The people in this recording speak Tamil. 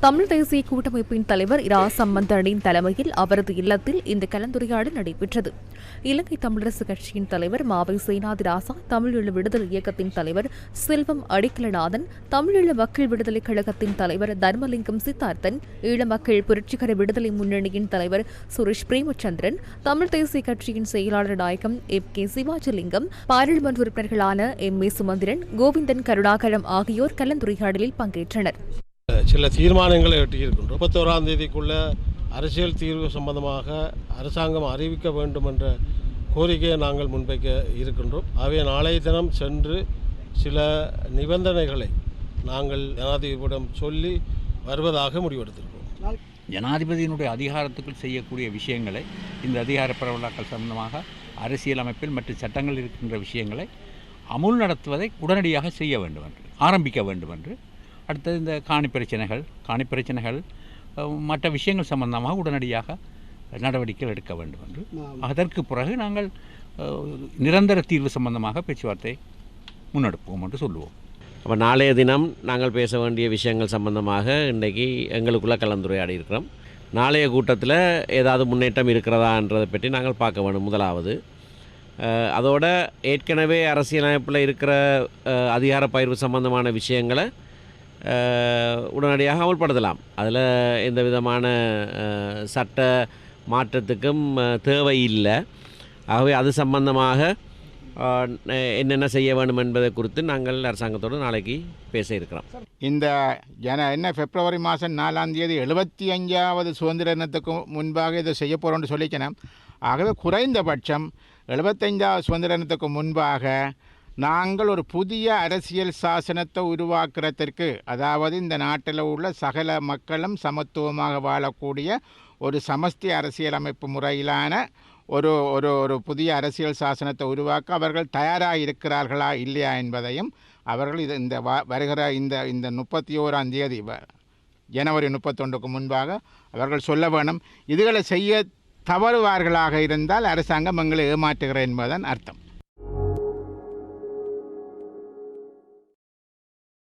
தமிழ் தேசிய கூட்டமைப்பின் தலைவர் இரா சம்பந்தனின் தலைமையில் அவரது இல்லத்தில் இந்த கலந்துரையாடல் நடைபெற்றது. இலங்கை தமிழரசு கட்சியின் தலைவர் மாவை சேனாதிராசா, தமிழீழ விடுதலை இயக்கத்தின் தலைவர் செல்வம் அடிக்கலநாதன், தமிழீழ மக்கள் விடுதலைக் கழகத்தின் தலைவர் தர்மலிங்கம் சித்தார்த்தன், ஈழ மக்கள் புரட்சிகர விடுதலை முன்னணியின் தலைவர் சுரேஷ் பிரேமச்சந்திரன், தமிழ் தேசிய கட்சியின் செயலாளர் நாயகம் கே சிவாஜலிங்கம், பாராளுமன்ற உறுப்பினர்களான ஏ சுமந்திரன், கோவிந்தன் கருணாகரம் ஆகியோர் கலந்துரையாடலில் பங்கேற்றனர். சில தீர்மானங்களை எட்டியிருக்கின்றோம். 31ஆம் தேதிக்குள்ள அரசியல் தீர்வு சம்பந்தமாக அரசாங்கம் அறிவிக்க வேண்டும் என்ற கோரிக்கையை நாங்கள் முன்வைக்க இருக்கின்றோம். ஆகவே நாளைய தினம் சென்று சில நிபந்தனைகளை நாங்கள் ஜனாதிபதியிடம் சொல்லி வருவதாக முடிவெடுத்திருக்கிறோம். ஜனாதிபதியினுடைய அதிகாரத்துக்குள் செய்யக்கூடிய விஷயங்களை, இந்த அதிகார பரவலாக்கல் சம்பந்தமாக அரசியலமைப்பில் மற்றும் சட்டங்கள் இருக்கின்ற விஷயங்களை அமுல் நடத்துவதை உடனடியாக செய்ய வேண்டும் என்று, ஆரம்பிக்க வேண்டும் என்று. அடுத்தது இந்த காணி பிரச்சனைகள் மற்ற விஷயங்கள் சம்பந்தமாக உடனடியாக நடவடிக்கைகள் எடுக்க வேண்டும் என்று. அதற்கு பிறகு நாங்கள் நிரந்தர தீர்வு சம்பந்தமாக பேச்சுவார்த்தை முன்னெடுப்போம் என்று சொல்லுவோம். அப்போ நாளைய தினம் நாங்கள் பேச வேண்டிய விஷயங்கள் சம்பந்தமாக இன்றைக்கி எங்களுக்குள்ளே கலந்துரையாடி இருக்கிறோம். நாளைய கூட்டத்தில் ஏதாவது முன்னேற்றம் இருக்கிறதான்றதை பற்றி நாங்கள் பார்க்க வேண்டும். முதலாவது அதோட ஏற்கனவே அரசியலமைப்பில் இருக்கிற அதிகார பகிர்வு சம்பந்தமான விஷயங்களை உடனடியாக அமல்படுத்தலாம். அதில் எந்த விதமான சட்ட மாற்றத்துக்கும் தேவை இல்லை. ஆகவே அது சம்பந்தமாக என்னென்ன செய்ய வேண்டும் என்பதை குறித்து நாங்கள் அரசாங்கத்தோடு நாளைக்கு பேச இருக்கிறோம். இந்த பிப்ரவரி மாதம் 4ஆம் தேதி 75வது சுதந்திர தினத்துக்கு முன்பாக இதை செய்ய போகிறோம்னு சொல்லிக்கணும். ஆகவே குறைந்தபட்சம் 75வது சுதந்திர தினத்துக்கு முன்பாக நாங்கள் ஒரு புதிய அரசியல் சாசனத்தை உருவாக்குறதற்கு, அதாவது இந்த நாட்டில் உள்ள சகல மக்களும் சமத்துவமாக வாழக்கூடிய ஒரு சமஷ்டி அரசியலமைப்பு முறையிலான ஒரு ஒரு ஒரு புதிய அரசியல் சாசனத்தை உருவாக்க அவர்கள் தயாராக இருக்கிறார்களா இல்லையா என்பதையும் அவர்கள் இந்த வருகிற இந்த 31ஆம் தேதி ஜனவரி 31க்கு முன்பாக அவர்கள் சொல்ல வேணும். இதுகளை செய்ய தவறுவார்களாக இருந்தால் அரசாங்கம் எங்களை ஏமாற்றுகிற என்பதன் அர்த்தம்.